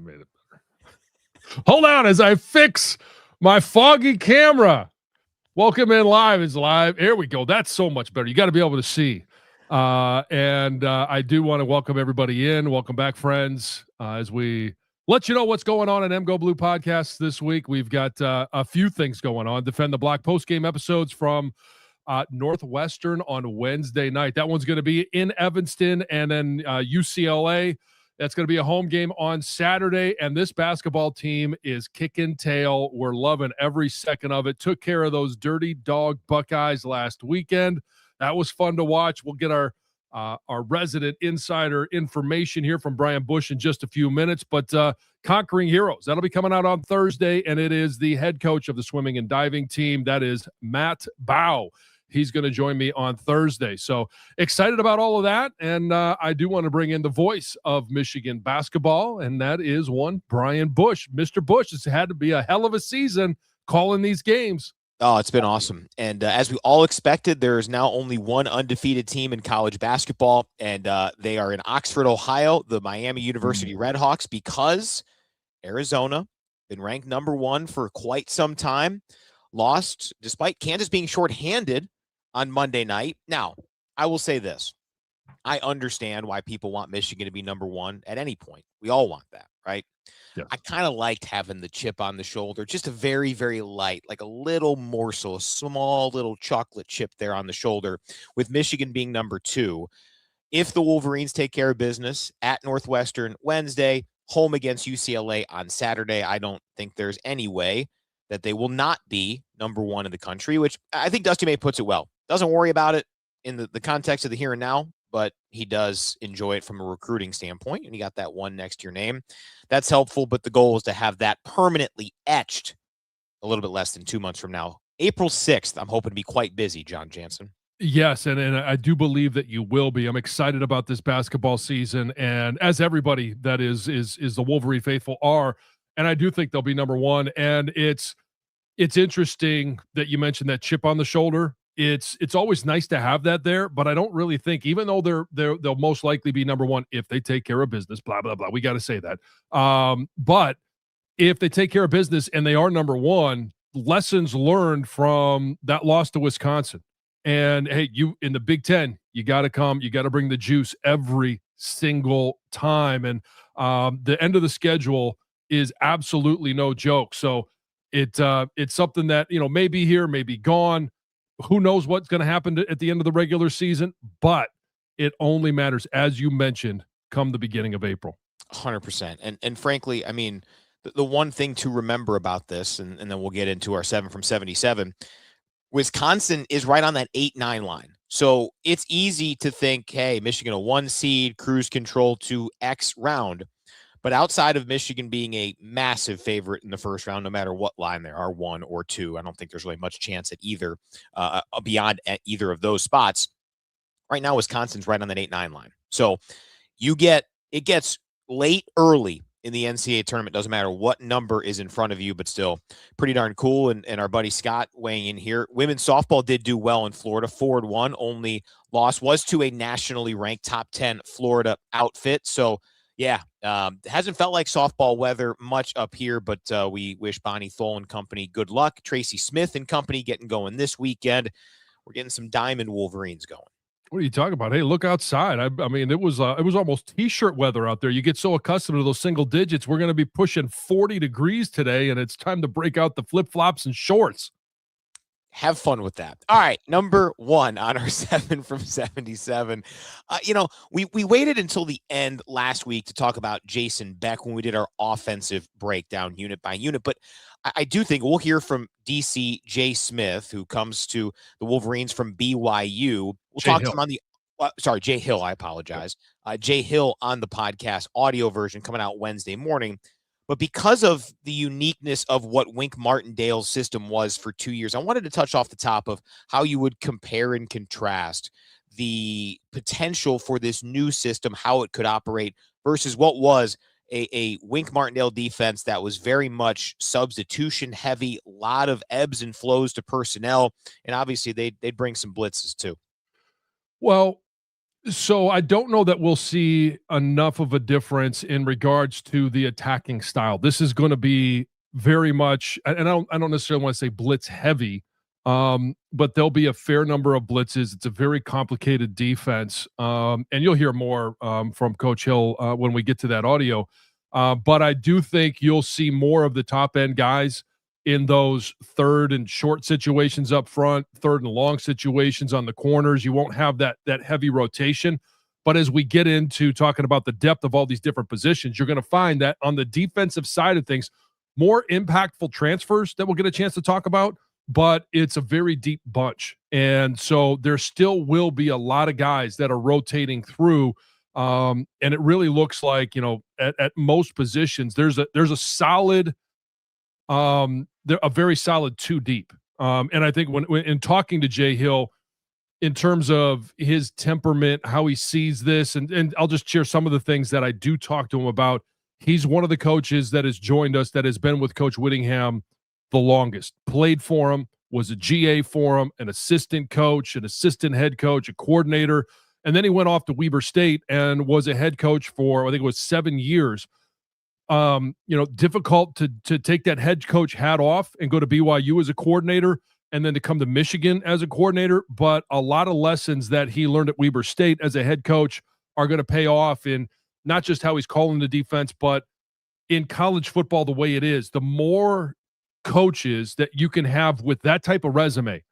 made it better. Hold on as I fix my foggy camera. Welcome in live. It's live. Here we go. That's so much better. You got to be able to see. And I do want to welcome everybody in. Welcome back, friends, as we let you know what's going on in MGO Blue Podcasts this week. We've got a few things going on. Defend the Block post-game episodes from Northwestern on Wednesday night. That one's going to be in Evanston, and then UCLA. That's going to be a home game on Saturday, and this basketball team is kicking tail. We're loving every second of it. Took care of those dirty dog Buckeyes last weekend. That was fun to watch. We'll get our resident insider information here from Brian Bush in just a few minutes, but Conquering Heroes, that'll be coming out on Thursday, and it is the head coach of the swimming and diving team. That is Matt Bow. He's going to join me on Thursday. So excited about all of that. And I do want to bring in the voice of Michigan basketball, and that is one Brian Bush. Mr. Bush, it's had to be a hell of a season calling these games. Oh, it's been awesome. And as we all expected, there is now only one undefeated team in college basketball, and they are in Oxford, Ohio, the Miami University Redhawks, because Arizona, been ranked number one for quite some time, lost despite Kansas being shorthanded on Monday night. Now, I will say this. I understand why people want Michigan to be number one at any point. We all want that, right? Yes. I kind of liked having the chip on the shoulder, just a very, very light, like a little morsel, a small little chocolate chip there on the shoulder, with Michigan being number two. If the Wolverines take care of business at Northwestern Wednesday, home against UCLA on Saturday, I don't think there's any way that they will not be number one in the country, which I think Dusty May puts it well. Doesn't worry about it in the context of the here and now, but he does enjoy it from a recruiting standpoint, and you got that one next to your name. That's helpful, but the goal is to have that permanently etched a little bit less than 2 months from now. April 6th, I'm hoping to be quite busy, Jon Jansen. Yes, and I do believe that you will be. I'm excited about this basketball season, and as everybody that is the Wolverine faithful are, and I do think they'll be number one. And it's interesting that you mentioned that chip on the shoulder. It's always nice to have that there, but I don't really think, even though they'll most likely be number one if they take care of business, blah, blah, blah. We got to say that. But if they take care of business and they are number one, lessons learned from that loss to Wisconsin. And hey, you in the Big Ten, you got to come, you got to bring the juice every single time. And the end of the schedule is absolutely no joke. So it's something that, may be here, may be gone. Who knows what's going to happen at the end of the regular season, but it only matters, as you mentioned, come the beginning of April. 100%. And frankly, I mean, the one thing to remember about this, and then we'll get into our 7 from 77, Wisconsin is right on that 8-9 line. So it's easy to think, hey, Michigan, a 1 seed, cruise control to X round. But outside of Michigan being a massive favorite in the first round, no matter what line there are, 1 or 2, I don't think there's really much chance at either, beyond at either of those spots. Right now, Wisconsin's right on that 8-9 line. So it gets late early in the NCAA tournament. Doesn't matter what number is in front of you, but still pretty darn cool. And our buddy Scott weighing in here. Women's softball did do well in Florida. 4-1, only loss was to a nationally ranked top 10 Florida outfit. So, yeah, hasn't felt like softball weather much up here, but we wish Bonnie Thole and company good luck. Tracy Smith and company getting going this weekend. We're getting some Diamond Wolverines going. What are you talking about? Hey, look outside. I mean, it was almost T-shirt weather out there. You get so accustomed to those single digits. We're going to be pushing 40 degrees today, and it's time to break out the flip-flops and shorts. Have fun with that. All right, number 1 on our 7 from 77. We waited until the end last week to talk about Jason Beck when we did our offensive breakdown unit by unit, but I do think we'll hear from DC J. Smith, who comes to the Wolverines from BYU. We'll talk to him on the Jay Hill, I apologize. Jay Hill on the podcast audio version coming out Wednesday morning. But because of the uniqueness of what Wink Martindale's system was for 2 years, I wanted to touch off the top of how you would compare and contrast the potential for this new system, how it could operate versus what was a Wink Martindale defense that was very much substitution heavy, a lot of ebbs and flows to personnel. And obviously they'd bring some blitzes too. Well, So I don't know that we'll see enough of a difference in regards to the attacking style. This is going to be very much, and I don't necessarily want to say blitz heavy, but there'll be a fair number of blitzes. It's a very complicated defense, and you'll hear more from Coach Hill when we get to that audio. But I do think you'll see more of the top end guys in those third and short situations up front, third and long situations on the corners. You won't have that heavy rotation. But as we get into talking about the depth of all these different positions, you're going to find that on the defensive side of things, more impactful transfers that we'll get a chance to talk about, but it's a very deep bunch. And so there still will be a lot of guys that are rotating through. And it really looks like, at most positions, there's a solid they're a very solid 2 deep. And I think when in talking to Jay Hill, in terms of his temperament, how he sees this, and I'll just share some of the things that I do talk to him about. He's one of the coaches that has joined us that has been with Coach Whittingham the longest, played for him, was a GA for him, an assistant coach, an assistant head coach, a coordinator. And then he went off to Weber State and was a head coach for, I think it was 7 years. Difficult to take that head coach hat off and go to BYU as a coordinator and then to come to Michigan as a coordinator. But a lot of lessons that he learned at Weber State as a head coach are going to pay off in not just how he's calling the defense, but in college football, the way it is. The more coaches that you can have with that type of resume,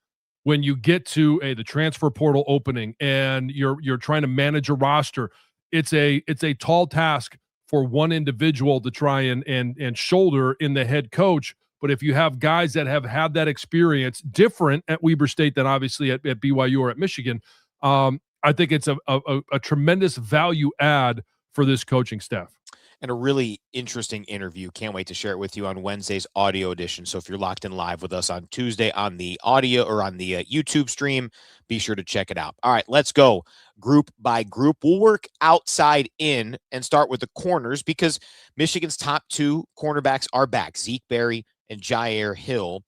when you get to the transfer portal opening and you're trying to manage a roster, it's a tall task for one individual to try and shoulder in the head coach. But if you have guys that have had that experience different at Weber State than obviously at BYU or at Michigan, I think it's a tremendous value add for this coaching staff. And a really interesting interview. Can't wait to share it with you on Wednesday's audio edition. So if you're locked in live with us on Tuesday on the audio or on the YouTube stream, be sure to check it out. All right, let's go group by group. We'll work outside in and start with the corners because Michigan's top 2 cornerbacks are back, Zeke Berry and Jair Hill.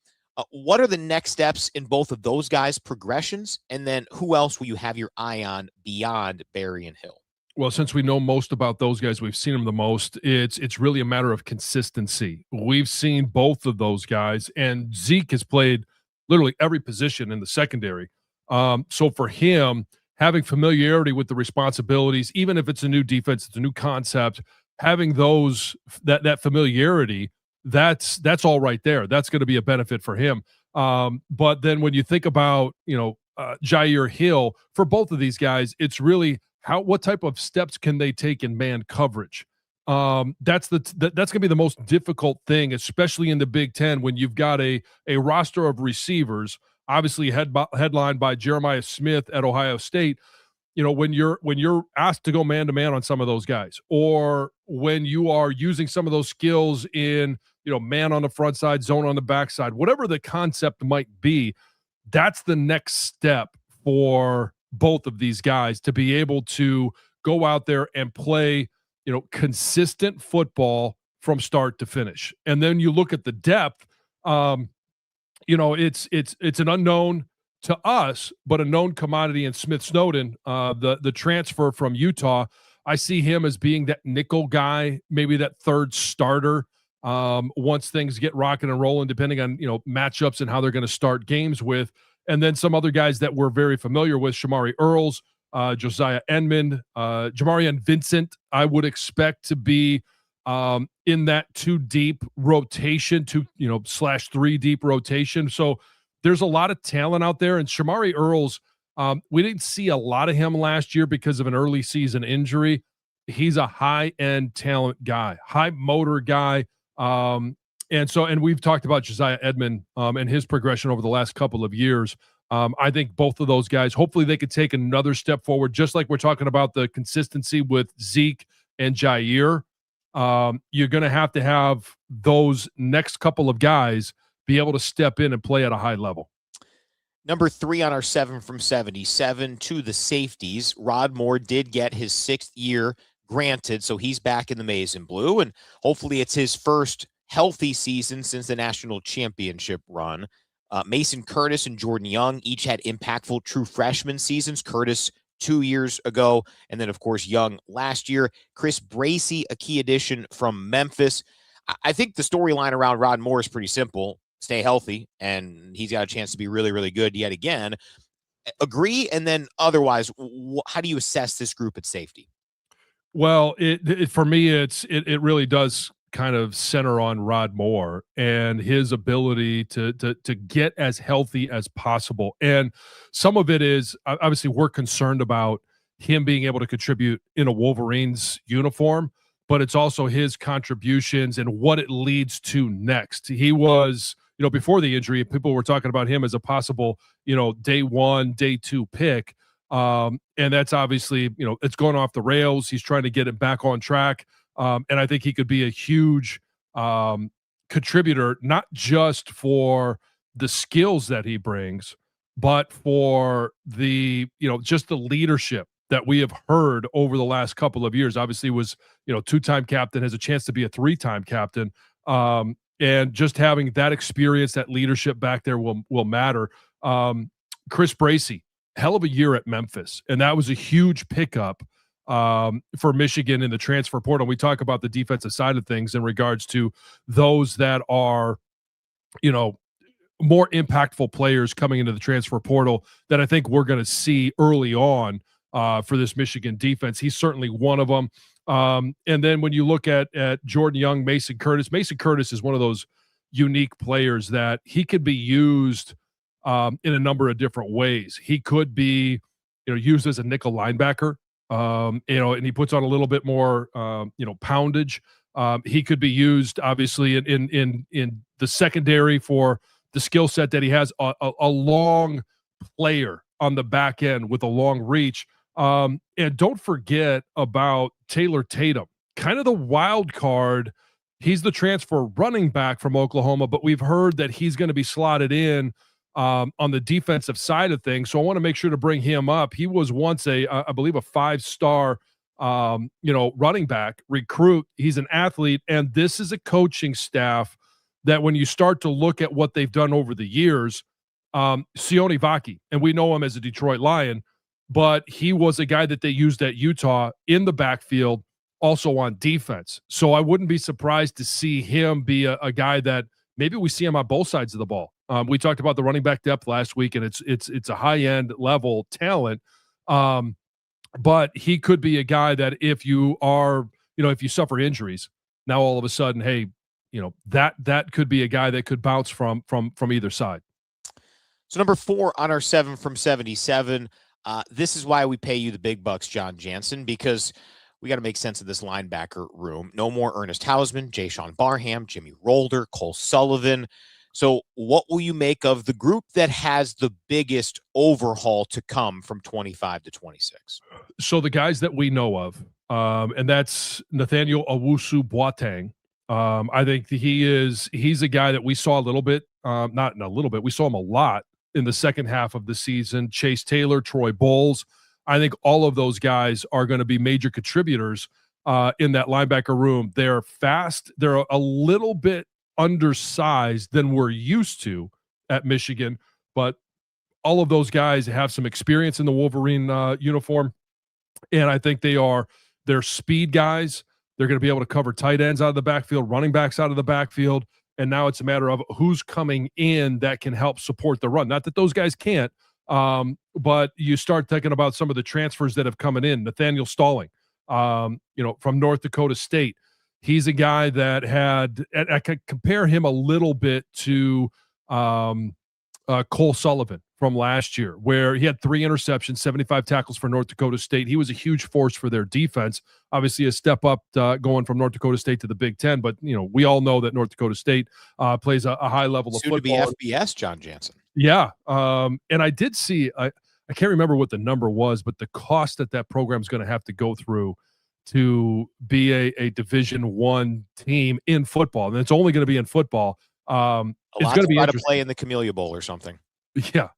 What are the next steps in both of those guys' progressions? And then who else will you have your eye on beyond Berry and Hill? Well, since we know most about those guys, we've seen them the most. It's really a matter of consistency. We've seen both of those guys, and Zeke has played literally every position in the secondary. So for him, having familiarity with the responsibilities, even if it's a new defense, it's a new concept, having that familiarity, that's all right there. That's going to be a benefit for him. But then when you think about Jair Hill, for both of these guys, it's really what type of steps can they take in man coverage? That's going to be the most difficult thing, especially in the Big Ten when you've got a roster of receivers, obviously headlined by Jeremiah Smith at Ohio State. When you're asked to go man to man on some of those guys, or when you are using some of those skills in man on the front side, zone on the back side, whatever the concept might be, that's the next step for both of these guys to be able to go out there and play, consistent football from start to finish. And then you look at the depth, it's an unknown to us, but a known commodity in Smith Snowden, the transfer from Utah. I see him as being that nickel guy, maybe that third starter once things get rocking and rolling, depending on, matchups and how they're going to start games with. And then some other guys that we're very familiar with, Shamari Earls, Josiah Enman, Jamarian Vincent, I would expect to be in that 2 deep rotation, /3 deep rotation. So there's a lot of talent out there. And Shamari Earls, we didn't see a lot of him last year because of an early season injury. He's a high-end talent guy, high motor guy. And we've talked about Josiah Edmond and his progression over the last couple of years. I think both of those guys, hopefully they could take another step forward, just like we're talking about the consistency with Zeke and Jair. You're going to have those next couple of guys be able to step in and play at a high level. Number 3 on our 7 from 77 to the safeties. Rod Moore did get his 6th year granted, so he's back in the maize and blue, and hopefully it's his first healthy season since the national championship run. Mason Curtis and Jordan Young each had impactful true freshman seasons. Curtis 2 years ago. And then, of course, Young last year. Chris Bracey, a key addition from Memphis. I think the storyline around Rod Moore is pretty simple. Stay healthy, and he's got a chance to be really, really good yet again. Agree? And then otherwise, how do you assess this group at safety? Well, for me, it really does kind of center on Rod Moore and his ability to get as healthy as possible. And some of it is obviously we're concerned about him being able to contribute in a Wolverines uniform, but it's also his contributions and what it leads to next. He was, before the injury, people were talking about him as a possible, day 1, day 2 pick. And that's obviously, it's going off the rails. He's trying to get it back on track. And I think he could be a huge contributor, not just for the skills that he brings, but for the, just the leadership that we have heard over the last couple of years. Obviously was, 2-time captain, has a chance to be a 3-time captain. And just having that experience, that leadership back there will matter. Chris Bracey, hell of a year at Memphis. And that was a huge pickup for Michigan in the transfer portal. We talk about the defensive side of things in regards to those that are, more impactful players coming into the transfer portal that I think we're going to see early on for this Michigan defense. He's certainly one of them. And then when you look at Jordan Young, Mason Curtis is one of those unique players that he could be used in a number of different ways. He could be, used as a nickel linebacker, and he puts on a little bit more, poundage. He could be used obviously in the secondary for the skill set that he has, a long player on the back end with a long reach. And don't forget about Taylor Tatum, kind of the wild card. He's the transfer running back from Oklahoma, but we've heard that he's going to be slotted in on the defensive side of things. So I want to make sure to bring him up. He was once I believe a 5-star, running back recruit. He's an athlete. And this is a coaching staff that when you start to look at what they've done over the years, Sione Vaki, and we know him as a Detroit Lion, but he was a guy that they used at Utah in the backfield, also on defense. So I wouldn't be surprised to see him be a guy that maybe we see him on both sides of the ball. We talked about the running back depth last week, and it's a high-end level talent. But he could be a guy that if you are, if you suffer injuries, now all of a sudden, hey, that could be a guy that could bounce from either side. So number 4 on our 7 from 77. This is why we pay you the big bucks, Jon Jansen, because we got to make sense of this linebacker room. No more Ernest Hausman, Jayshon Barham, Jimmy Rolder, Cole Sullivan. So what will you make of the group that has the biggest overhaul to come from 25 to 26? So the guys that we know of, and that's Nathaniel Owusu-Boateng. I think he's a guy that we saw a little bit, not in a little bit, we saw him a lot in the second half of the season. Chase Taylor, Troy Bowles. I think all of those guys are going to be major contributors in that linebacker room. They're fast. They're a little bit undersized than we're used to at Michigan, but all of those guys have some experience in the Wolverine uniform. And I think they're speed guys. They're going to be able to cover tight ends out of the backfield, running backs out of the backfield. And now it's a matter of who's coming in that can help support the run. Not that those guys can't, but you start thinking about some of the transfers that have come in. Nathaniel Stalling, from North Dakota State. He's a guy that I could compare him a little bit to Cole Sullivan from last year, where he had 3 interceptions, 75 tackles for North Dakota State. He was a huge force for their defense. Obviously a step up going from North Dakota State to the Big Ten, but we all know that North Dakota State plays a high level of football. To be FBS, Jon Jansen. Yeah. And I did see, I can't remember what the number was, but the cost that program is going to have to go through to be a Division I team in football. And it's only going to be in football. It's going to be to play in the Camellia Bowl or something. Yeah.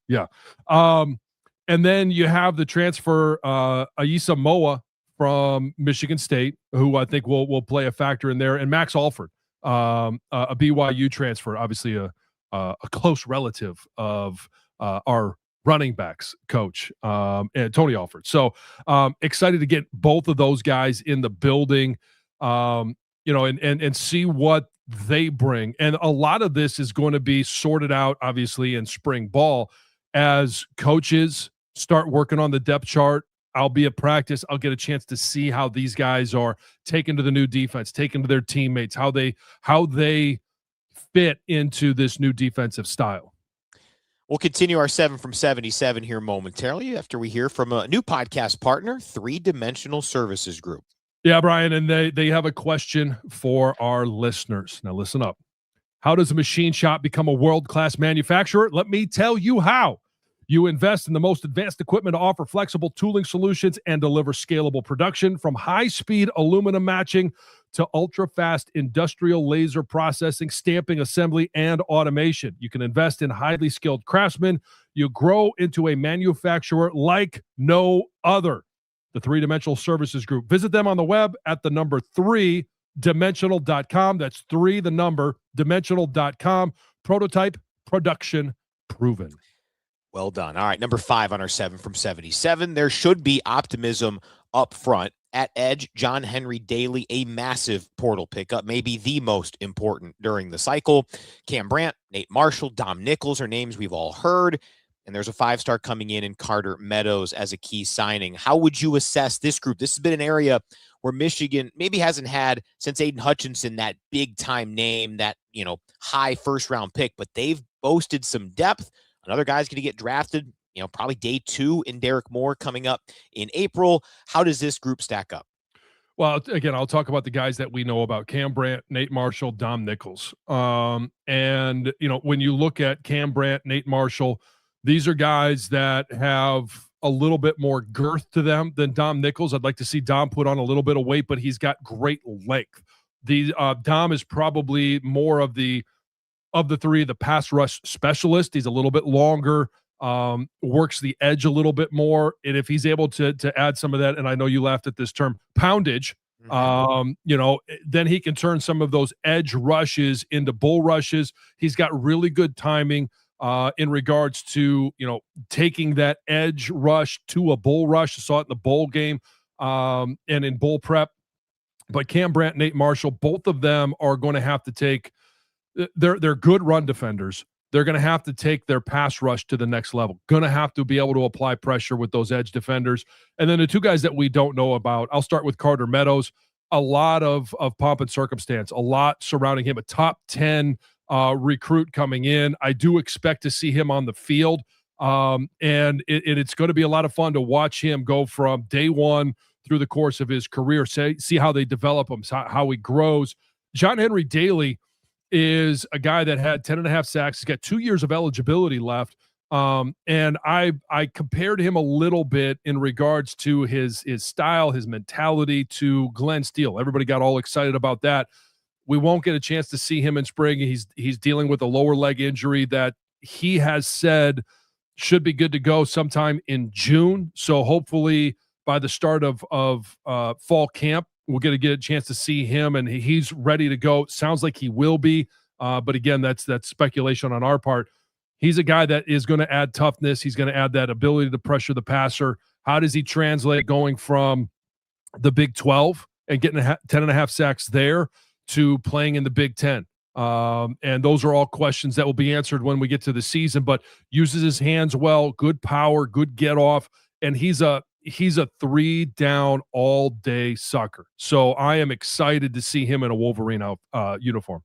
And then you have the transfer, Aisa Moa from Michigan State, who I think will play a factor in there, and Max Alford, a BYU transfer, obviously a close relative of our running backs coach, and Tony Alford. So excited to get both of those guys in the building, and see what they bring. And a lot of this is going to be sorted out, obviously, in spring ball as coaches start working on the depth chart. I'll be at practice. I'll get a chance to see how these guys are taken to the new defense, taken to their teammates, how they fit into this new defensive style. We'll continue our 7 from 77 here momentarily after we hear from a new podcast partner, 3-Dimensional Services Group. Yeah, Brian, and they have a question for our listeners. Now listen up. How does a machine shop become a world-class manufacturer? Let me tell you how. You invest in the most advanced equipment to offer flexible tooling solutions and deliver scalable production, from high-speed aluminum matching to ultra-fast industrial laser processing, stamping, assembly, and automation. You can invest in highly skilled craftsmen. You grow into a manufacturer like no other. The 3-Dimensional Services Group. Visit them on the web at the number 3dimensional.com. That's 3, the number, dimensional.com. Prototype, production, proven. Well done. All right, number 5 on our 7 from 77. There should be optimism up front. At edge, John Henry Daly, a massive portal pickup, maybe the most important during the cycle. Cam Brandt, Nate Marshall, Dom Nichols are names we've all heard. And there's a 5-star coming in Carter Meadows as a key signing. How would you assess this group? This has been an area where Michigan maybe hasn't had, since Aiden Hutchinson, that big-time name, that, high first-round pick, but they've boasted some depth. Another guy's going to get drafted, probably day 2 in Derek Moore coming up in April. How does this group stack up? Well, again, I'll talk about the guys that we know about: Cam Brandt, Nate Marshall, Dom Nichols. When you look at Cam Brandt, Nate Marshall, these are guys that have a little bit more girth to them than Dom Nichols. I'd like to see Dom put on a little bit of weight, but he's got great length. Dom is probably more of the 3, the pass rush specialist. He's a little bit longer, works the edge a little bit more. And if he's able to add some of that, and I know you laughed at this term, poundage, then he can turn some of those edge rushes into bull rushes. He's got really good timing in regards to, taking that edge rush to a bull rush. I saw it in the bowl game and in bowl prep. But Cam Brandt, Nate Marshall, both of them are going to have to take – they're good run defenders. They're going to have to take their pass rush to the next level. Going to have to be able to apply pressure with those edge defenders. And then the 2 guys that we don't know about, I'll start with Carter Meadows. A lot of pomp and circumstance, a lot surrounding him, a top 10 recruit coming in. I do expect to see him on the field. And it's going to be a lot of fun to watch him go from day 1 through the course of his career, see how they develop him, how he grows. John Henry Daly is a guy that had 10.5 sacks. He's got 2 years of eligibility left. And I compared him a little bit in regards to his style, his mentality to Glenn Steele. Everybody got all excited about that. We won't get a chance to see him in spring. He's dealing with a lower leg injury that he has said should be good to go sometime in June. So hopefully by the start of fall camp, we'll get a chance to see him, and he's ready to go. Sounds like he will be. But again, that's speculation on our part. He's a guy that is going to add toughness. He's going to add that ability to pressure the passer. How does he translate going from the Big 12 and getting 10.5 sacks there to playing in the Big 10? And those are all questions that will be answered when we get to the season, but uses his hands well, good power, good get off. And he's a 3-down all day sucker. So I am excited to see him in a Wolverine uniform.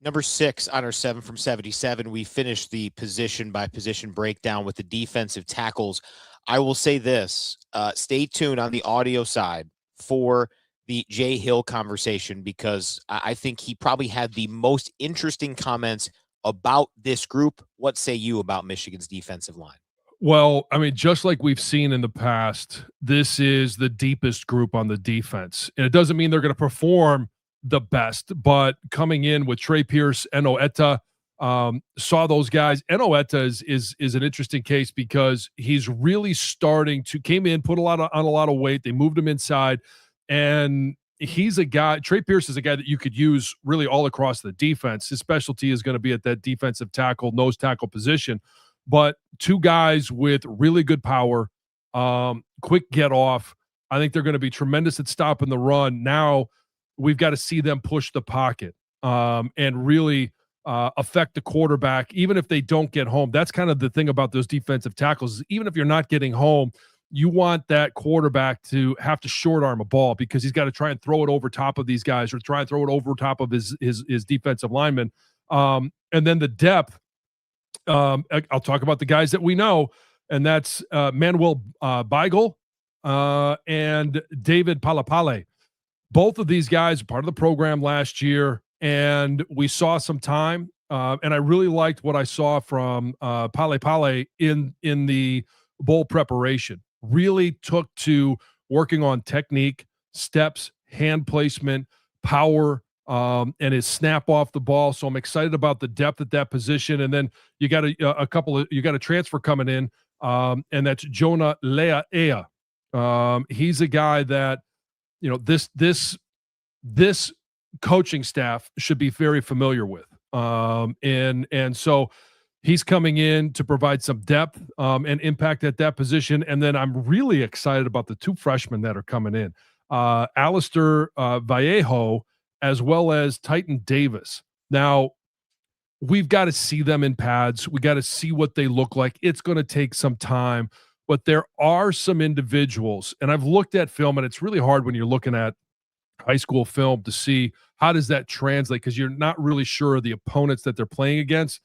Number 6 on our 7 from 77. We finished the position by position breakdown with the defensive tackles. I will say this, stay tuned on the audio side for the Jay Hill conversation, because I think he probably had the most interesting comments about this group. What say you about Michigan's defensive line? Well, I mean, just like we've seen in the past, this is the deepest group on the defense. And it doesn't mean they're going to perform the best, but coming in with Trey Pierce, Eno Etta, saw those guys. Eno Etta is an interesting case because he's really starting to came in, put on a lot of weight. They moved him inside, and he's a guy. Trey Pierce is a guy that you could use really all across the defense. His specialty is going to be at that defensive tackle, nose tackle position. but two guys with really good power, quick get off. I think they're going to be tremendous at stopping the run. Now we've got to see them push the pocket and really affect the quarterback, even if they don't get home. That's kind of the thing about those defensive tackles. Even if you're not getting home, you want that quarterback to have to short arm a ball because he's got to try and throw it over top of these guys or try and throw it over top of his defensive linemen. And then the depth. I'll talk about the guys that we know, and that's Manuel Beigel and David Palapale. Both of these guys are part of the program last year, and we saw some time. And I really liked what I saw from Palapale in the bowl preparation. Really took to working on technique, steps, hand placement, power, and his snap off the ball. So I'm excited about the depth at that position. And then you got you got a transfer coming in, and that's Jonah Lea'ea. He's a guy that, you know, this coaching staff should be very familiar with. And so he's coming in to provide some depth and impact at that position. And then I'm really excited about the two freshmen that are coming in, Alistair Vallejo, as well as Titan Davis. Now, we've got to see them in pads. We got to see what they look like. It's going to take some time, but there are some individuals, and I've looked at film, and it's really hard when you're looking at high school film to see how does that translate, because you're not really sure of the opponents that they're playing against,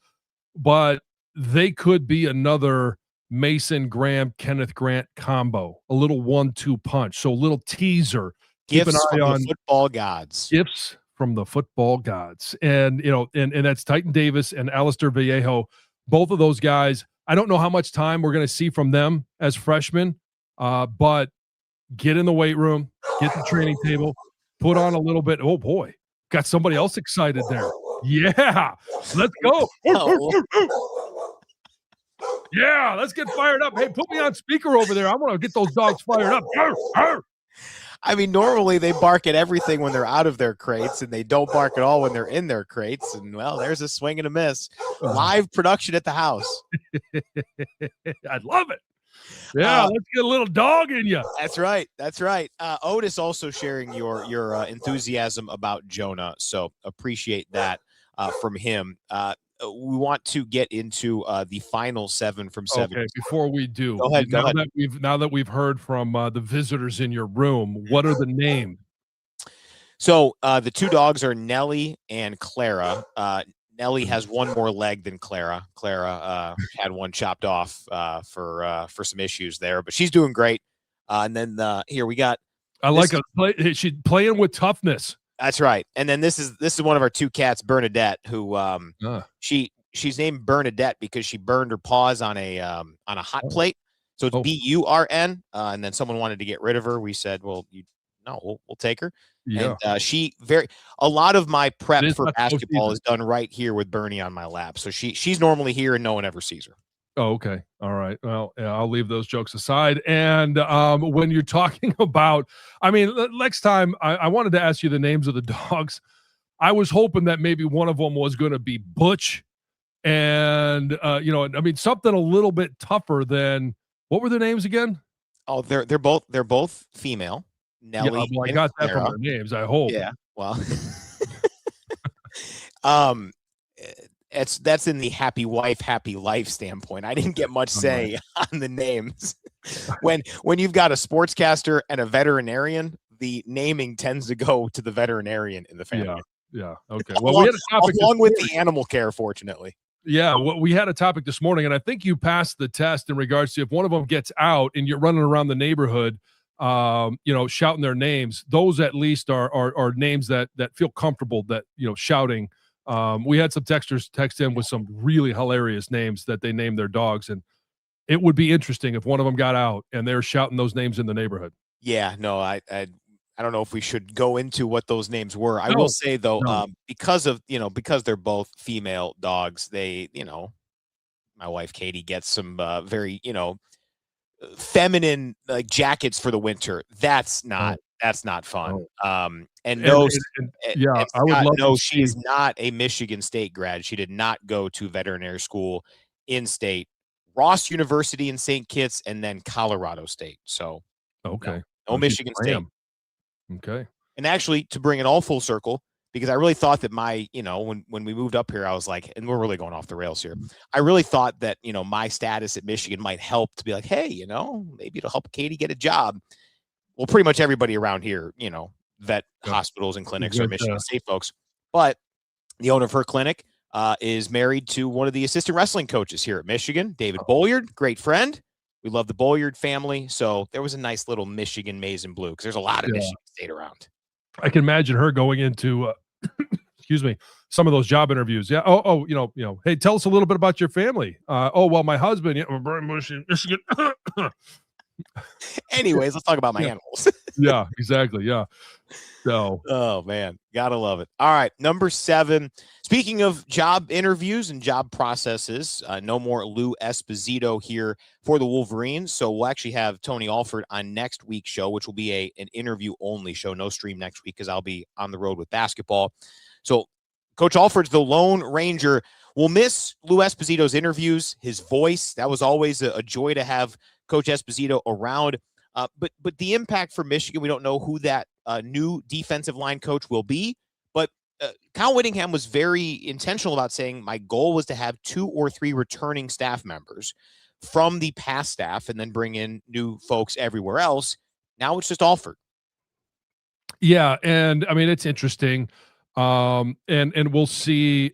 but they could be another Mason Graham, Kenneth Grant combo, a little 1-2 punch. So a little teaser. Gifts Keep an eye on the football gods. Gifts from the football gods. And, you know, and that's Titan Davis and Alistair Vallejo. Both of those guys, I don't know how much time we're going to see from them as freshmen, but get in the weight room, get the training table, put on a little bit. Oh, boy. Got somebody else excited there. Yeah. Let's go. Yeah, let's get fired up. Hey, put me on speaker over there. I want to get those dogs fired up. I mean, normally they bark at everything when they're out of their crates, and they don't bark at all when they're in their crates. And, well, there's a swing and a miss. Live production at the house. I love it. Yeah, let's get a little dog in you. That's right. That's right. Otis also sharing your enthusiasm about Jonah, so appreciate that from him. We want to get into the final 7 from 7. Okay, before we do, go ahead. Now that we've heard from the visitors in your room, what are the names? So the two dogs are Nellie and Clara. Nellie has one more leg than Clara. Clara had one chopped off for some issues there, but she's doing great. And then here we got. I like her. She's playing with toughness. That's right. And then this is one of our two cats, Bernadette, who she's named Bernadette because she burned her paws on a hot plate. So it's BURN. And then someone wanted to get rid of her. We said, well, we'll take her. Yeah. And a lot of my prep for basketball is done right here with Bernie on my lap. So she's normally here and no one ever sees her. Oh, okay. All right. Well, yeah, I'll leave those jokes aside. And when you're talking about, I mean, next time I wanted to ask you the names of the dogs. I was hoping that maybe one of them was going to be Butch, and I mean, something a little bit tougher than, what were their names again? Oh, they're both female. Nellie, yeah, well, I got that from their names, I hope. Yeah. Well, that's in the happy wife, happy life standpoint. I didn't get much say on the names. When you've got a sportscaster and a veterinarian, the naming tends to go to the veterinarian in the family. Yeah. Okay. Well, we had a topic along with the animal care, fortunately. Yeah, well, we had a topic this morning, and I think you passed the test in regards to if one of them gets out and you're running around the neighborhood, shouting their names. Those at least are names that feel comfortable that shouting. We had some texters text in with some really hilarious names that they named their dogs, and it would be interesting if one of them got out and they're shouting those names in the neighborhood. Yeah, no, I don't know if we should go into what those names were. I will say though, because they're both female dogs, they, my wife Katie gets some very, feminine like jackets for the winter. That's not fun. I would love to she is not a Michigan State grad. She did not go to veterinary school in state. Ross University in St. Kitts, and then Colorado State. So Okay. no Michigan State. Okay. And actually, to bring it all full circle, because I really thought that when we moved up here, I was like, and we're really going off the rails here. I really thought that, my status at Michigan might help to be like, hey, maybe it'll help Katie get a job. Well, pretty much everybody around here, vet hospitals and clinics are Michigan State folks. But the owner of her clinic is married to one of the assistant wrestling coaches here at Michigan, David Bolyard, great friend. We love the Bolyard family. So there was a nice little Michigan maize and blue because there's a lot of Michigan State around. I can imagine her going into excuse me, some of those job interviews. Yeah. Hey, tell us a little bit about your family. Well, my husband, Brian Michigan. Anyways, let's talk about my animals. Yeah, exactly. Yeah. So, oh man, gotta love it. All right, number 7. Speaking of job interviews and job processes, no more Lou Esposito here for the Wolverines. So we'll actually have Tony Alford on next week's show, which will be an interview only show, no stream next week because I'll be on the road with basketball. So Coach Alford's the Lone Ranger. We'll miss Lou Esposito's interviews, his voice. That was always a joy to have Coach Esposito around. But the impact for Michigan, we don't know who that new defensive line coach will be. But Kyle Whittingham was very intentional about saying my goal was to have 2 or 3 returning staff members from the past staff and then bring in new folks everywhere else. Now it's just Alford. Yeah, and I mean it's interesting. And we'll see,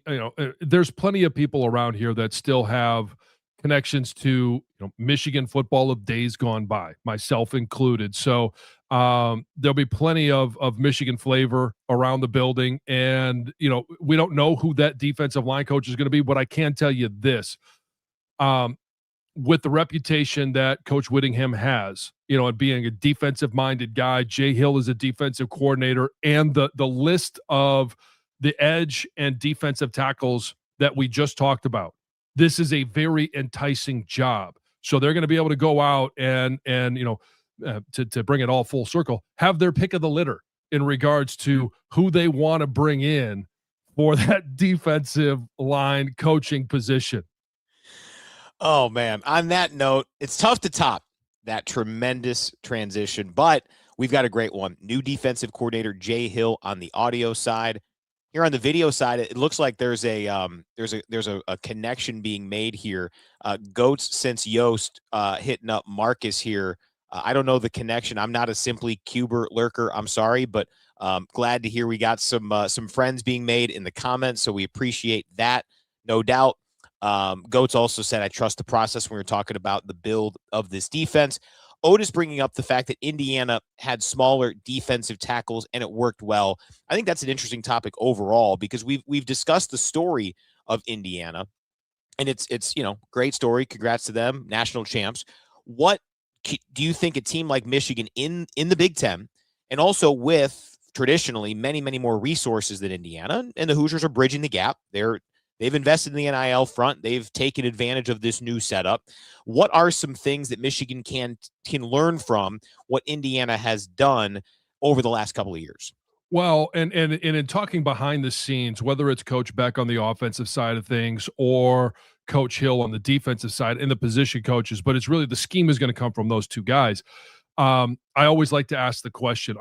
there's plenty of people around here that still have connections to Michigan football of days gone by, myself included. So there'll be plenty of Michigan flavor around the building. And, we don't know who that defensive line coach is going to be, but I can tell you this. With the reputation that Coach Whittingham has, and being a defensive-minded guy, Jay Hill is a defensive coordinator, and the list of the edge and defensive tackles that we just talked about, this is a very enticing job. So they're going to be able to go out and to bring it all full circle, have their pick of the litter in regards to who they want to bring in for that defensive line coaching position. Oh, man. On that note, it's tough to top that tremendous transition, but we've got a great one. New defensive coordinator Jay Hill on the audio side. Here on the video side, it looks like there's a connection being made here. Goats since Yost hitting up Marcus here. I don't know the connection. I'm not a Simply Cuber lurker. I'm sorry, but glad to hear we got some friends being made in the comments, so we appreciate that, no doubt. Goats also said, I trust the process when we were talking about the build of this defense. Otis bringing up the fact that Indiana had smaller defensive tackles and it worked well. I think that's an interesting topic overall because we've discussed the story of Indiana, and it's great story. Congrats to them, national champs. What do you think a team like Michigan in the Big Ten, and also with traditionally many more resources than Indiana, and the Hoosiers are bridging the gap? They've invested in the NIL front. They've taken advantage of this new setup. What are some things that Michigan can learn from what Indiana has done over the last couple of years? Well, and in talking behind the scenes, whether it's Coach Beck on the offensive side of things or Coach Hill on the defensive side and the position coaches, but it's really the scheme is going to come from those two guys. I always like to ask the question,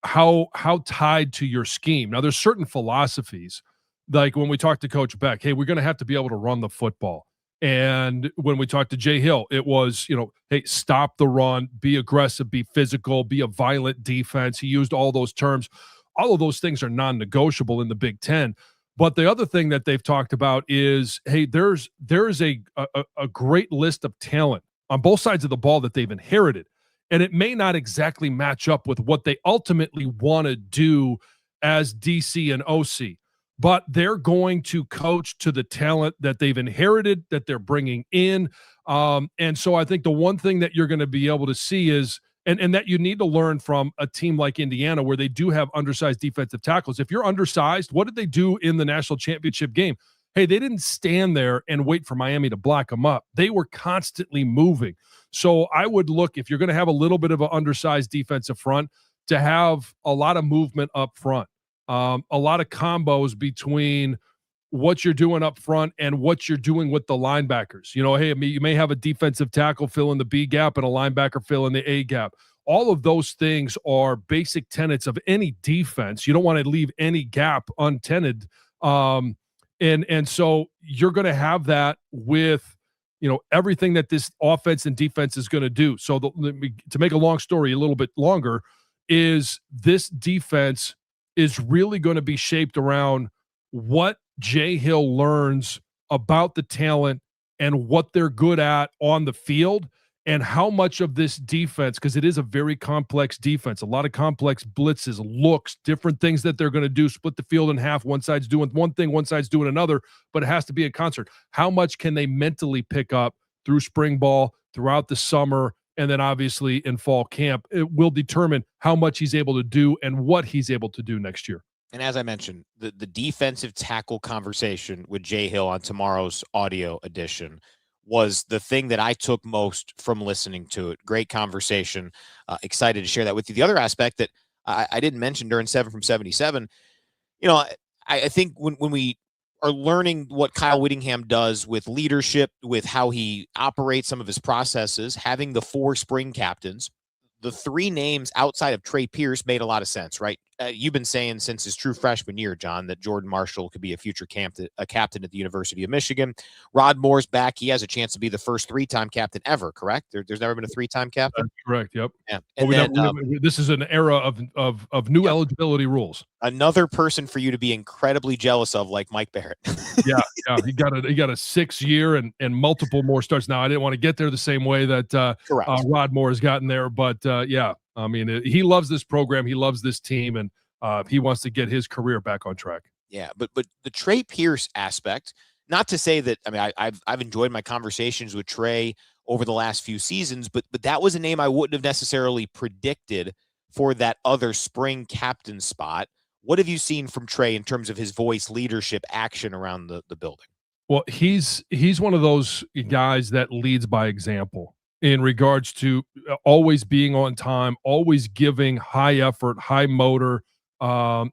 how tied to your scheme? Now, there's certain philosophies. Like when we talked to Coach Beck, hey, we're going to have to be able to run the football. And when we talked to Jay Hill, it was, hey, stop the run, be aggressive, be physical, be a violent defense. He used all those terms. All of those things are non-negotiable in the Big Ten. But the other thing that they've talked about is, hey, there's a great list of talent on both sides of the ball that they've inherited. And it may not exactly match up with what they ultimately want to do as DC and OC. But they're going to coach to the talent that they've inherited, that they're bringing in. And so I think the one thing that you're going to be able to see is, and that you need to learn from a team like Indiana, where they do have undersized defensive tackles. If you're undersized, what did they do in the national championship game? Hey, they didn't stand there and wait for Miami to block them up. They were constantly moving. So I would look, if you're going to have a little bit of an undersized defensive front, to have a lot of movement up front. A lot of combos between what you're doing up front and what you're doing with the linebackers. Hey, you may have a defensive tackle fill in the B gap and a linebacker fill in the A gap. All of those things are basic tenets of any defense. You don't want to leave any gap untended. And so you're going to have that with, everything that this offense and defense is going to do. So to make a long story a little bit longer, is this defense is really going to be shaped around what Jay Hill learns about the talent and what they're good at on the field, and how much of this defense, because it is a very complex defense, a lot of complex blitzes, looks, different things that they're going to do, split the field in half. One side's doing one thing, one side's doing another, but it has to be in concert. How much can they mentally pick up through spring ball, throughout the summer, and then obviously in fall camp? It will determine how much he's able to do and what he's able to do next year. And as I mentioned, the defensive tackle conversation with Jay Hill on tomorrow's audio edition was the thing that I took most from listening to it. Great conversation. Excited to share that with you. The other aspect that I didn't mention during 7 from 77, I think when we are learning what Kyle Whittingham does with leadership, with how he operates some of his processes, having the 4 spring captains, the 3 names outside of Trey Pierce made a lot of sense, right? You've been saying since his true freshman year, John, that Jordan Marshall could be a future captain at the University of Michigan. Rod Moore's back. He has a chance to be the first 3-time captain ever, correct? There's never been a 3-time captain? That's correct, yep. Yeah. And this is an era of new eligibility rules. Another person for you to be incredibly jealous of, like Mike Barrett. Yeah. He got a 6-year and multiple more starts. Now, I didn't want to get there the same way that Rod Moore has gotten there, but I mean, he loves this program. He loves this team, and he wants to get his career back on track. Yeah, but the Trey Pierce aspect, not to say that, I mean, I've enjoyed my conversations with Trey over the last few seasons, but that was a name I wouldn't have necessarily predicted for that other spring captain spot. What have you seen from Trey in terms of his voice, leadership, action around the building? Well, he's one of those guys that leads by example in regards to always being on time, always giving high effort, high motor.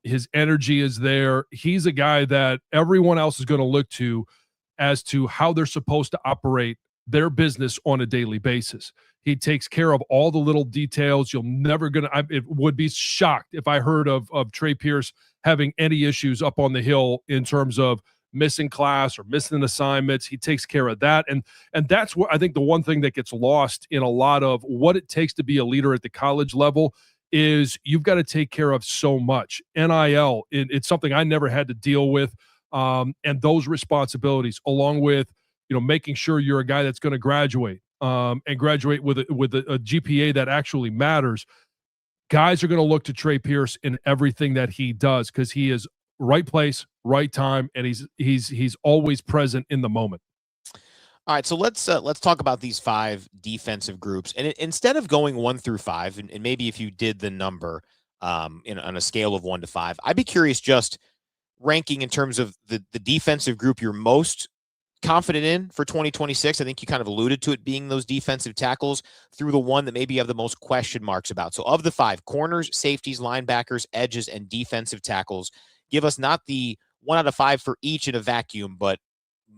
His energy is there. He's a guy that everyone else is going to look to as to how they're supposed to operate their business on a daily basis. He takes care of all the little details. It would be shocked if I heard of Trey Pierce having any issues up on the hill in terms of missing class or missing assignments. He takes care of that. And that's what I think the one thing that gets lost in a lot of what it takes to be a leader at the college level is you've got to take care of so much. NIL, it's something I never had to deal with. And those responsibilities, along with, making sure you're a guy that's going to graduate and graduate with a GPA that actually matters. Guys are going to look to Trey Pierce in everything that he does because he is right place, right time, and he's always present in the moment. All right, so let's talk about these 5 defensive groups, and instead of going 1 through 5, and maybe if you did the number on a scale of 1 to 5, I'd be curious just ranking in terms of the defensive group you're most confident in for 2026. I think you kind of alluded to it being those defensive tackles through the one that maybe you have the most question marks about. So of the 5, corners, safeties, linebackers, edges, and defensive tackles, give us not the 1 out of 5 for each in a vacuum, but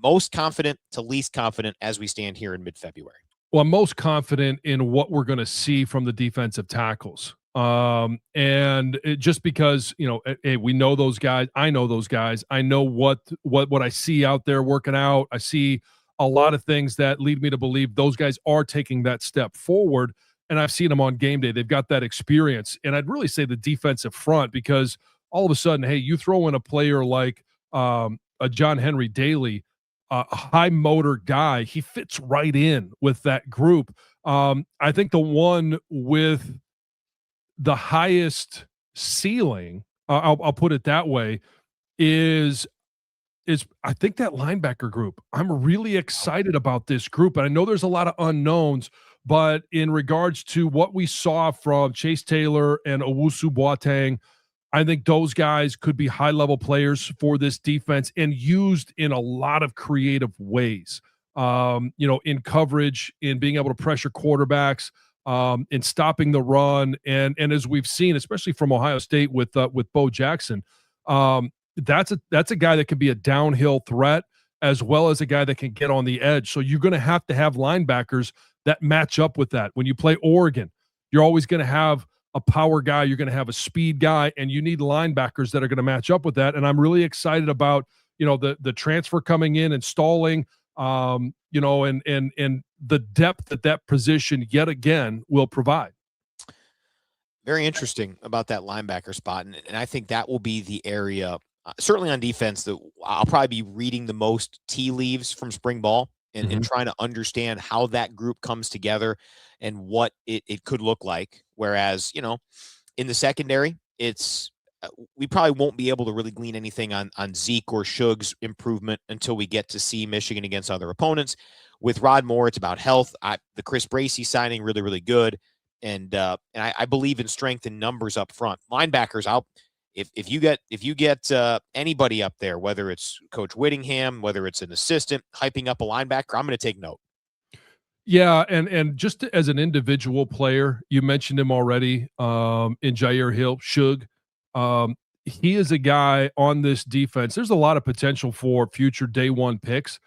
most confident to least confident as we stand here in mid-February. Well, I'm most confident in what we're going to see from the defensive tackles. Just because, hey, we know those guys. I know those guys. I know what I see out there working out. I see a lot of things that lead me to believe those guys are taking that step forward. And I've seen them on game day. They've got that experience. And I'd really say the defensive front, because all of a sudden, hey, you throw in a player like a John Henry Daly, a high motor guy, he fits right in with that group. I think the one with the highest ceiling, I'll put it that way, is I think that linebacker group. I'm really excited about this group, and I know there's a lot of unknowns, but in regards to what we saw from Chase Taylor and Owusu Boateng, I think those guys could be high-level players for this defense and used in a lot of creative ways, in coverage, in being able to pressure quarterbacks, in stopping the run. And as we've seen, especially from Ohio State with Bo Jackson, that's a guy that can be a downhill threat as well as a guy that can get on the edge. So you're going to have linebackers that match up with that. When you play Oregon, you're always going to have a power guy, you're going to have a speed guy, and you need linebackers that are going to match up with that. And I'm really excited about, the transfer coming in and stalling, and the depth that position yet again will provide. Very interesting about that linebacker spot. And I think that will be the area, certainly on defense, that I'll probably be reading the most tea leaves from spring ball and trying to understand how that group comes together and what it could look like. Whereas, in the secondary, we probably won't be able to really glean anything on Zeke or Shug's improvement until we get to see Michigan against other opponents. With Rod Moore, it's about health. The Chris Bracey signing, really, really good. And I believe in strength and numbers up front. Linebackers, if you get anybody up there, whether it's Coach Whittingham, whether it's an assistant hyping up a linebacker, I'm going to take note. Yeah, and just as an individual player, you mentioned him already, in Jair Hill, Shug. He is a guy on this defense. There's a lot of potential for future day one picks.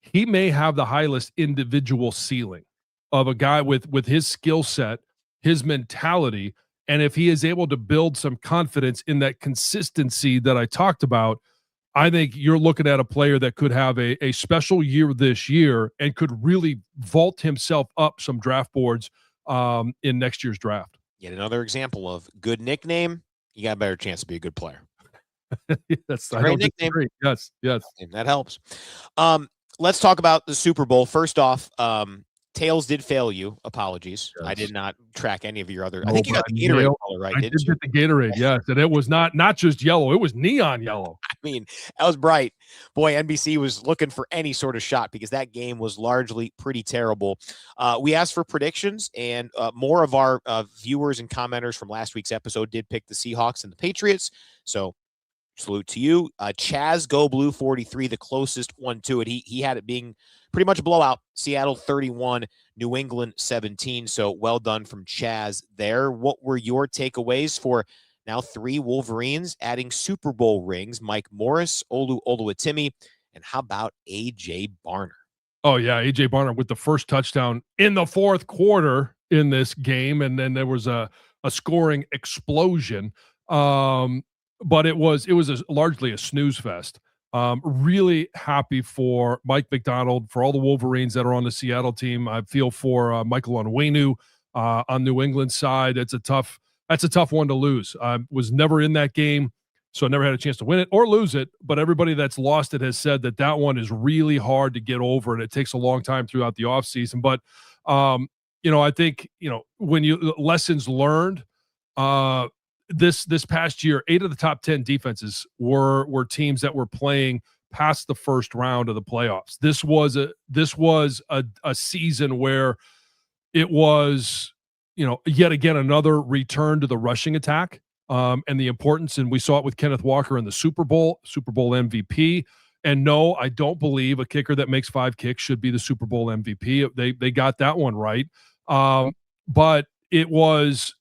He may have the highest individual ceiling of a guy with his skill set, his mentality, and if he is able to build some confidence in that consistency that I talked about, I think you're looking at a player that could have a special year this year and could really vault himself up some draft boards in next year's draft. Yet another example of good nickname. You got a better chance to be a good player. That's a great nickname. Yes. That helps. Let's talk about the Super Bowl. First off, Tails did fail you. Apologies. Yes. I did not track any of your other. I think you got the Gatorade color, right? I did get the Gatorade, yes. And it was not just yellow. It was neon yellow. I mean, that was bright. Boy, NBC was looking for any sort of shot because that game was largely pretty terrible. We asked for predictions, and more of our viewers and commenters from last week's episode did pick the Seahawks and the Patriots. So salute to you. Chaz Go Blue 43, the closest one to it. He had it being pretty much a blowout. Seattle 31, New England 17. So well done from Chaz there. What were your takeaways for now 3 Wolverines adding Super Bowl rings? Mike Morris, Olu Oluwatimi, and how about A.J. Barner? Oh, yeah, A.J. Barner with the first touchdown in the fourth quarter in this game, and then there was a scoring explosion. But it was largely a snooze fest. Really happy for Mike McDonald, for all the Wolverines that are on the Seattle team. I feel for Michael Onwenu on New England's side. That's a tough one to lose. I was never in that game, so I never had a chance to win it or lose it. But everybody that's lost it has said that one is really hard to get over, and it takes a long time throughout the offseason. But I think when you lessons learned. This past year, 8 of the top 10 defenses were teams that were playing past the first round of the playoffs. This was a season where it was, yet again another return to the rushing attack, and the importance. And we saw it with Kenneth Walker in the Super Bowl MVP. And no, I don't believe a kicker that makes 5 kicks should be the Super Bowl MVP. They got that one right, but it was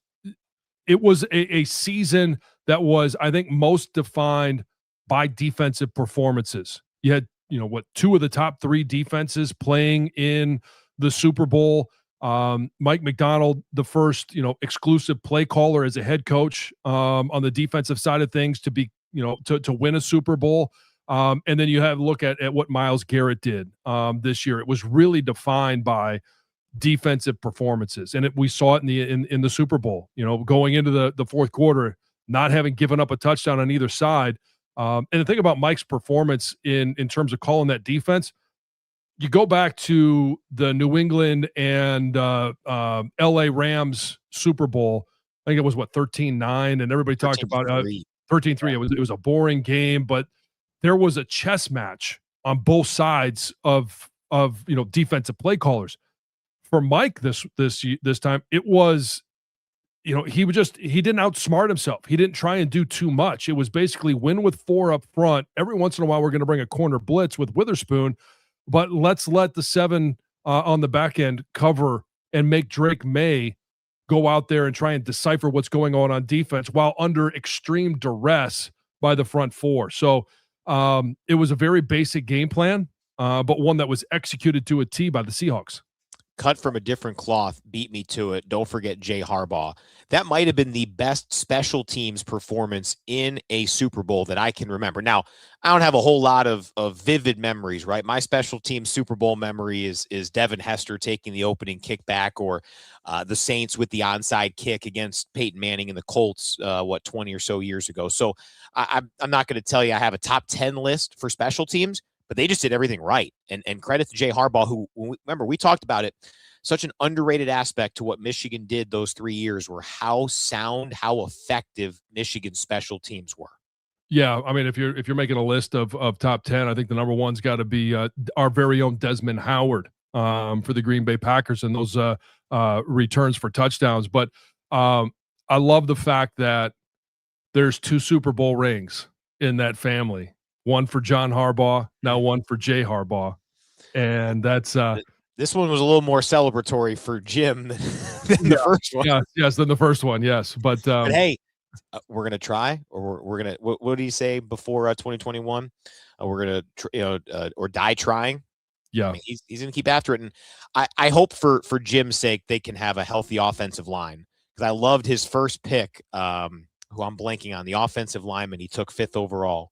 a season that was, I think, most defined by defensive performances. You had, 2 of the top 3 defenses playing in the Super Bowl. Mike McDonald, the first, exclusive play caller as a head coach on the defensive side of things to be, to win a Super Bowl. And then you have a look at what Myles Garrett did this year. It was really defined by defensive performances, and we saw it in the Super Bowl, going into the fourth quarter, not having given up a touchdown on either side. And the thing about Mike's performance in terms of calling that defense, you go back to the New England and LA Rams Super Bowl. I think it was 13-9, and everybody talked about 13-3. It was a boring game, but there was a chess match on both sides of defensive play callers. For Mike this time, it was, he didn't outsmart himself. He didn't try and do too much. It was basically win with 4 up front. Every once in a while, we're going to bring a corner blitz with Witherspoon, but let's let the 7 on the back end cover and make Drake May go out there and try and decipher what's going on defense while under extreme duress by the front four. So it was a very basic game plan, but one that was executed to a T by the Seahawks. Cut from a different cloth, beat me to it. Don't forget Jay Harbaugh. That might have been the best special teams performance in a Super Bowl that I can remember. Now, I don't have a whole lot of vivid memories, right? My special team Super Bowl memory is Devin Hester taking the opening kickback, or the Saints with the onside kick against Peyton Manning and the Colts, 20 or so years ago. So I'm not going to tell you I have a top 10 list for special teams, but they just did everything right. And credit to Jay Harbaugh, who, remember, we talked about it, such an underrated aspect to what Michigan did those 3 years were how sound, how effective Michigan's special teams were. Yeah, I mean, if you're making a list of top 10, I think the number one's got to be our very own Desmond Howard for the Green Bay Packers and those returns for touchdowns. But I love the fact that there's 2 Super Bowl rings in that family. One for John Harbaugh, now one for Jay Harbaugh. And that's this one was a little more celebratory for Jim than the first one. Yes, than the first one, yes. But hey, we're gonna try, or we're gonna. What did he say before 2021? We're gonna, or die trying. Yeah, I mean, he's gonna keep after it, and I hope for Jim's sake they can have a healthy offensive line, because I loved his first pick. Who I'm blanking on, the offensive lineman he took 5th overall.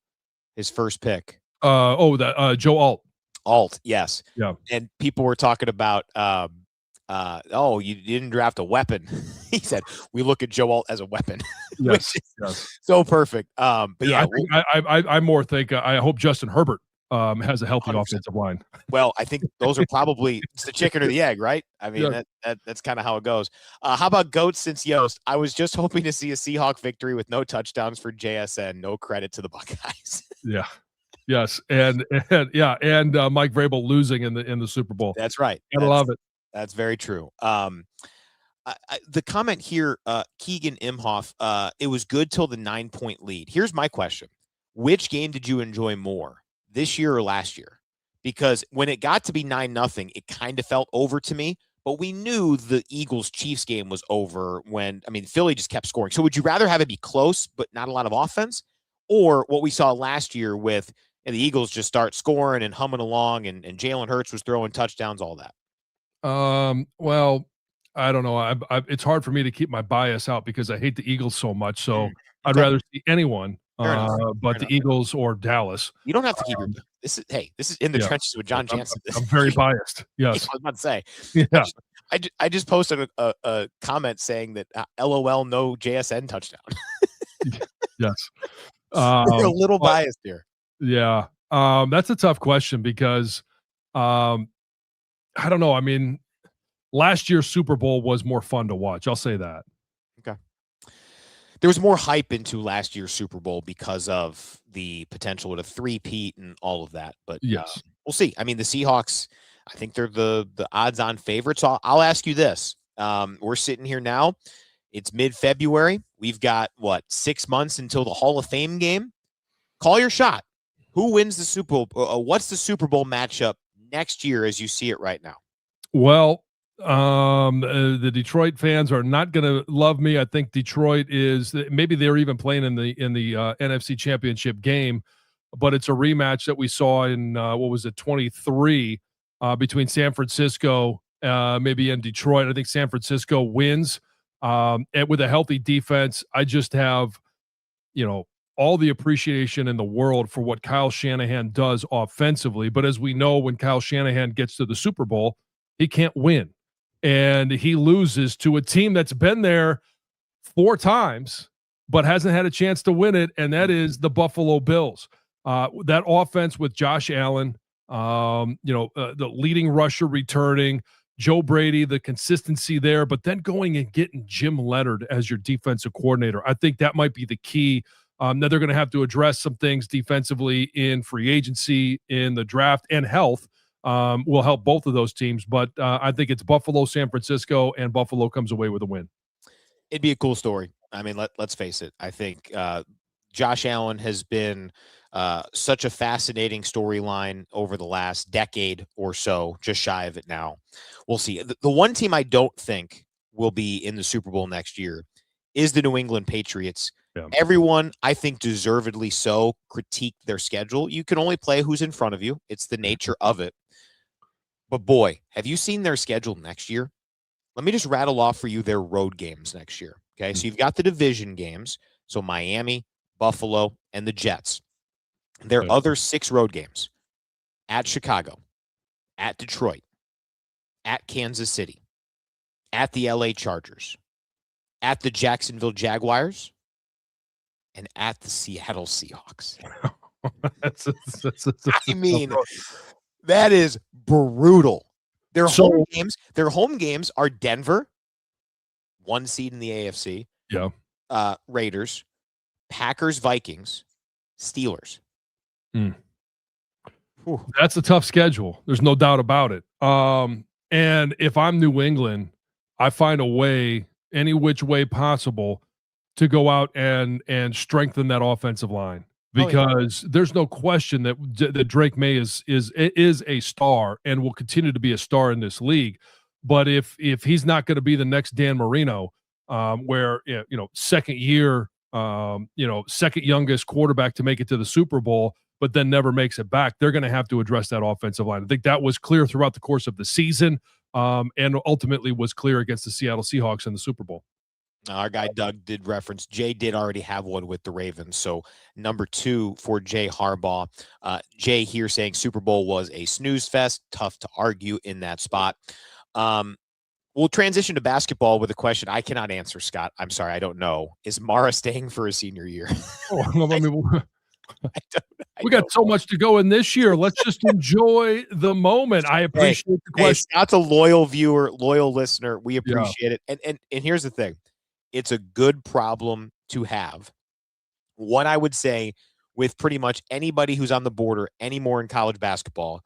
His first pick. Joe Alt. Alt, yes. Yeah. And people were talking about, you didn't draft a weapon. He said, we look at Joe Alt as a weapon. Yes. So perfect. But yeah, I more think I hope Justin Herbert has a healthy 100%. Offensive line. Well, I think those are probably it's the chicken or the egg, right? I mean, that's kind of how it goes. How about GOAT since Yost? I was just hoping to see a Seahawk victory with no touchdowns for JSN. No credit to the Buckeyes. Yeah. Yes, and Mike Vrabel losing in the Super Bowl. That's right. I love it. That's very true. The comment here, Keegan Imhoff, it was good till the 9-point lead. Here's my question: which game did you enjoy more, this year or last year? Because when it got to be 9-0, it kind of felt over to me. But we knew the Eagles-Chiefs game was over when, Philly just kept scoring. So would you rather have it be close but not a lot of offense, or what we saw last year with the Eagles just start scoring and humming along, and Jalen Hurts was throwing touchdowns, all that? Well, I don't know. It's hard for me to keep my bias out because I hate the Eagles so much. So I'd rather see anyone, but the Eagles or Dallas. You don't have to keep your. This is in the trenches with Jon Jansen. I'm very biased. Yes, I was about to say. Yeah, I just posted a comment saying that LOL no JSN touchdown. Yes, we're a little biased here. Yeah, that's a tough question because I don't know. I mean, last year's Super Bowl was more fun to watch. I'll say that. Okay. There was more hype into last year's Super Bowl because of the potential of a three-peat and all of that. But yes, we'll see. I mean, the Seahawks, I think they're the odds-on favorites. I'll ask you this. We're sitting here now. It's mid-February. We've got, 6 months until the Hall of Fame game? Call your shot. Who wins the Super Bowl? What's the Super Bowl matchup next year as you see it right now? Well, the Detroit fans are not going to love me. I think Detroit is, maybe they're even playing in the NFC Championship game, but it's a rematch that we saw in 23 between San Francisco, maybe in Detroit. I think San Francisco wins, and with a healthy defense. I just have, all the appreciation in the world for what Kyle Shanahan does offensively. But as we know, when Kyle Shanahan gets to the Super Bowl, he can't win. And he loses to a team that's been there 4 times, but hasn't had a chance to win it. And that is the Buffalo Bills. That offense with Josh Allen, the leading rusher returning, Joe Brady, the consistency there, but then going and getting Jim Leonhard as your defensive coordinator. I think that might be the key. Now they're going to have to address some things defensively in free agency, in the draft, and health will help both of those teams. But I think it's Buffalo, San Francisco, and Buffalo comes away with a win. It'd be a cool story. I mean, let's face it. I think Josh Allen has been such a fascinating storyline over the last decade or so, just shy of it now. We'll see. The one team I don't think will be in the Super Bowl next year is the New England Patriots. Yeah. Everyone, I think deservedly so, critique their schedule. You can only play who's in front of you. It's the nature of it. But boy, have you seen their schedule next year? Let me just rattle off for you their road games next year. Okay. So you've got the division games. So Miami, Buffalo, and the Jets. Their Yeah. other 6 road games at Chicago, at Detroit, at Kansas City, at the LA Chargers, at the Jacksonville Jaguars, and at the Seattle Seahawks. I mean, that is brutal. Their home games are Denver, 1 seed in the AFC. Yeah. Raiders, Packers, Vikings, Steelers. That's a tough schedule. There's no doubt about it. And if I'm New England, I find a way, any which way possible, to go out and strengthen that offensive line, because there's no question that Drake May is a star and will continue to be a star in this league. But if he's not going to be the next Dan Marino, where second year, second youngest quarterback to make it to the Super Bowl, but then never makes it back, they're going to have to address that offensive line. I think that was clear throughout the course of the season, and ultimately was clear against the Seattle Seahawks in the Super Bowl. Our guy Doug did reference Jay did already have one with the Ravens. So number 2 for Jay Harbaugh. Jay here saying Super Bowl was a snooze fest. Tough to argue in that spot. We'll transition to basketball with a question I cannot answer, Scott. I'm sorry, I don't know. Is Mara staying for a senior year? We got so much to go in this year. Let's just enjoy the moment. I appreciate the question. Scott's a loyal viewer, loyal listener. We appreciate it. And here's the thing. It's a good problem to have. One, I would say, with pretty much anybody who's on the border anymore in college basketball,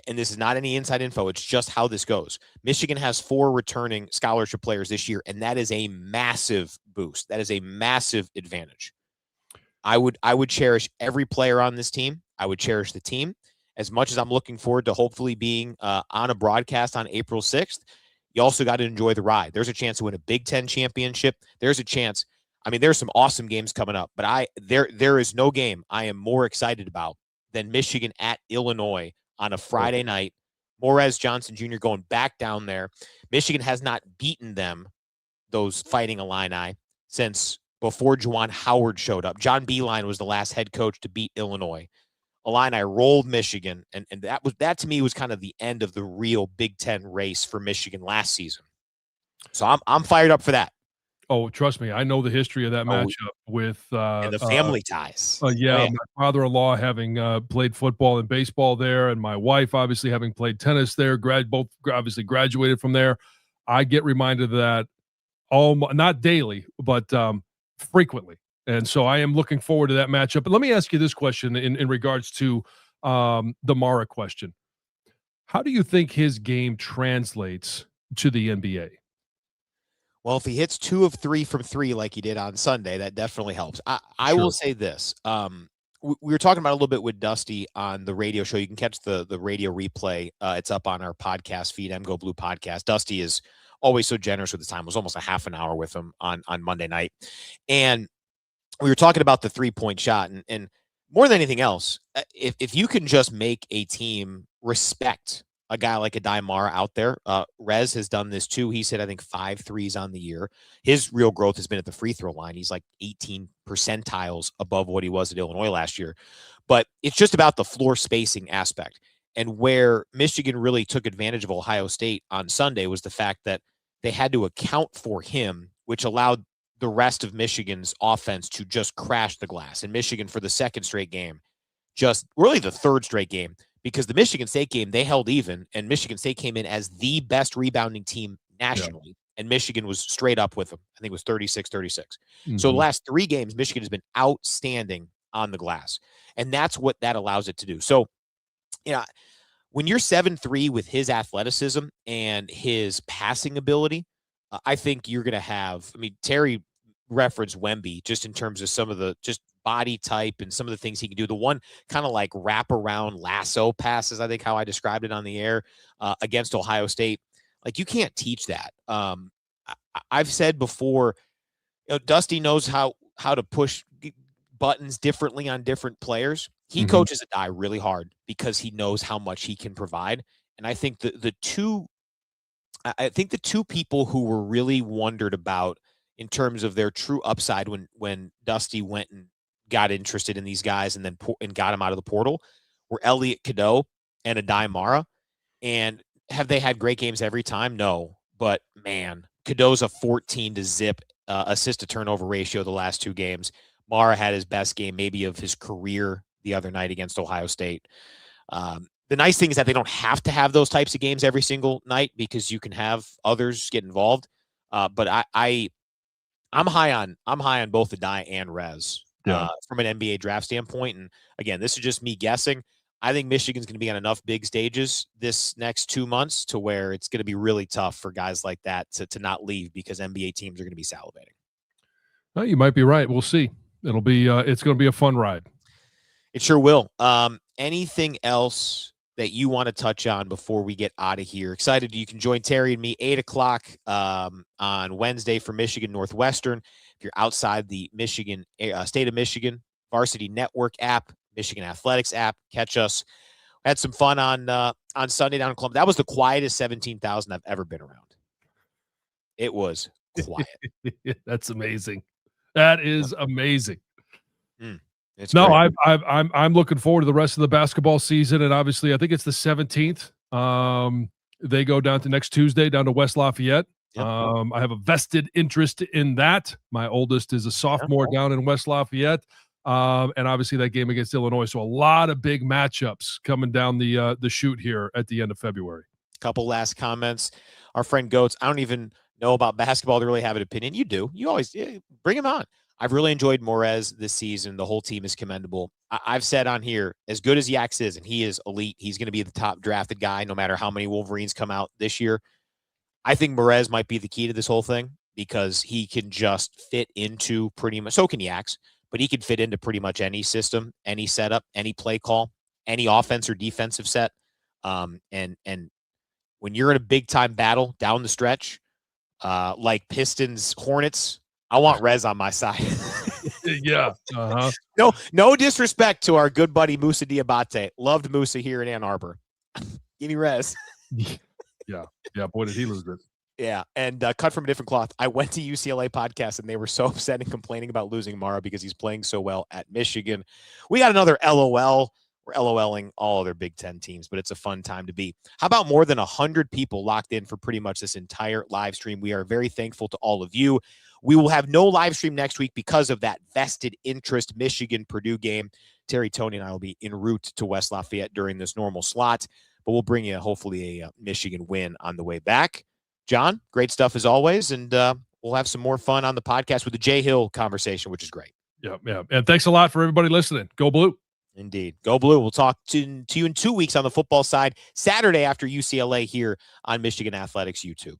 and this is not any inside info, it's just how this goes. Michigan has 4 returning scholarship players this year, and that is a massive boost. That is a massive advantage. I would cherish every player on this team. I would cherish the team as much as I'm looking forward to hopefully being on a broadcast on April 6th. You also got to enjoy the ride. There's a chance to win a Big Ten championship. There's a chance. I mean, there's some awesome games coming up, but there is no game I am more excited about than Michigan at Illinois on a Friday night. Morez Johnson Jr. going back down there. Michigan has not beaten them, those Fighting Illini, since before Juwan Howard showed up. John Beilein was the last head coach to beat Illinois. Illini rolled Michigan, and that to me was kind of the end of the real Big Ten race for Michigan last season. So I'm fired up for that. Oh, trust me, I know the history of that matchup with and the family ties. My father-in-law having played football and baseball there, and my wife obviously having played tennis there. Both obviously graduated from there. I get reminded of that not daily, but frequently. And so I am looking forward to that matchup. But let me ask you this question in regards to the Mara question. How do you think his game translates to the NBA? Well, if he hits 2 of 3 from 3 like he did on Sunday, that definitely helps. I will say this. We were talking about a little bit with Dusty on the radio show. You can catch the radio replay. It's up on our podcast feed, MGO Blue Podcast. Dusty is always so generous with his time. It was almost a half an hour with him on Monday night. And we were talking about the 3-point shot. And more than anything else, if you can just make a team respect a guy like Adai Mara out there, Rez has done this too. He's hit, I think, 5 threes on the year. His real growth has been at the free throw line. He's like 18 percentiles above what he was at Illinois last year. But it's just about the floor spacing aspect. And where Michigan really took advantage of Ohio State on Sunday was the fact that they had to account for him, which allowed the rest of Michigan's offense to just crash the glass. And Michigan, for the second straight game, just really the third straight game, because the Michigan State game, they held even, and Michigan State came in as the best rebounding team nationally, and Michigan was straight up with them. I think it was 36-36. Mm-hmm. So the last 3 games, Michigan has been outstanding on the glass, and that's what that allows it to do. So, when you're 7'3" with his athleticism and his passing ability, I think you're going to have, Terry referenced Wemby just in terms of some of the just body type and some of the things he can do. The one kind of like wrap around lasso passes, I think how I described it on the air against Ohio State. Like, you can't teach that. I've said before, Dusty knows how to push buttons differently on different players. He coaches a guy really hard because he knows how much he can provide. And I think the two people who were really wondered about in terms of their true upside when Dusty went and got interested in these guys and then got him out of the portal were Elliot Cadeau and Adai Mara. And have they had great games every time? No. But, man, Cadeau's a 14-0 assist to turnover ratio the last 2 games. Mara had his best game maybe of his career the other night against Ohio State. The nice thing is that they don't have to have those types of games every single night because you can have others get involved. But I'm high on both Adai and Rez from an NBA draft standpoint. And again, this is just me guessing. I think Michigan's going to be on enough big stages this next 2 months to where it's going to be really tough for guys like that to not leave because NBA teams are going to be salivating. Well, you might be right. We'll see. It'll be it's going to be a fun ride. It sure will. Anything else that you want to touch on before we get out of here? Excited you can join Terry and me 8:00 on Wednesday for Michigan Northwestern. If you're outside the Michigan state of Michigan Varsity Network app, Michigan Athletics app, catch us. Had some fun on Sunday down in Columbus. That was the quietest 17,000 I've ever been around. It was quiet. That's amazing. That is amazing. It's no, great. I'm looking forward to the rest of the basketball season, and obviously, I think it's the 17th. They go down to next Tuesday down to West Lafayette. Yep. I have a vested interest in that. My oldest is a sophomore down in West Lafayette, and obviously that game against Illinois. So a lot of big matchups coming down the chute here at the end of February. Couple last comments. Our friend Goats, I don't even know about basketball to really have an opinion. You do. You always bring him on. I've really enjoyed Morez this season. The whole team is commendable. I've said on here, as good as Yax is, and he is elite, he's going to be the top drafted guy no matter how many Wolverines come out this year. I think Morez might be the key to this whole thing because he can just fit into pretty much, so can Yax, but he can fit into pretty much any system, any setup, any play call, any offense or defensive set. And when you're in a big-time battle down the stretch, like Pistons, Hornets, I want Rez on my side. Yeah. No disrespect to our good buddy Musa Diabate. Loved Musa here in Ann Arbor. Give me Rez. Yeah. Boy, did he lose it. Yeah. And cut from a different cloth. I went to UCLA podcast and they were so upset and complaining about losing Mara because he's playing so well at Michigan. We got another LOL. We're LOLing all other Big Ten teams, but it's a fun time to be. How about more than 100 people locked in for pretty much this entire live stream? We are very thankful to all of you. We will have no live stream next week because of that vested interest Michigan-Purdue game. Terry, Tony, and I will be en route to West Lafayette during this normal slot, but we'll bring you hopefully a Michigan win on the way back. John, great stuff as always, and we'll have some more fun on the podcast with the Jay Hill conversation, which is great. Yeah. And thanks a lot for everybody listening. Go Blue. Indeed. Go Blue. We'll talk to you in 2 weeks on the football side, Saturday after UCLA here on Michigan Athletics YouTube.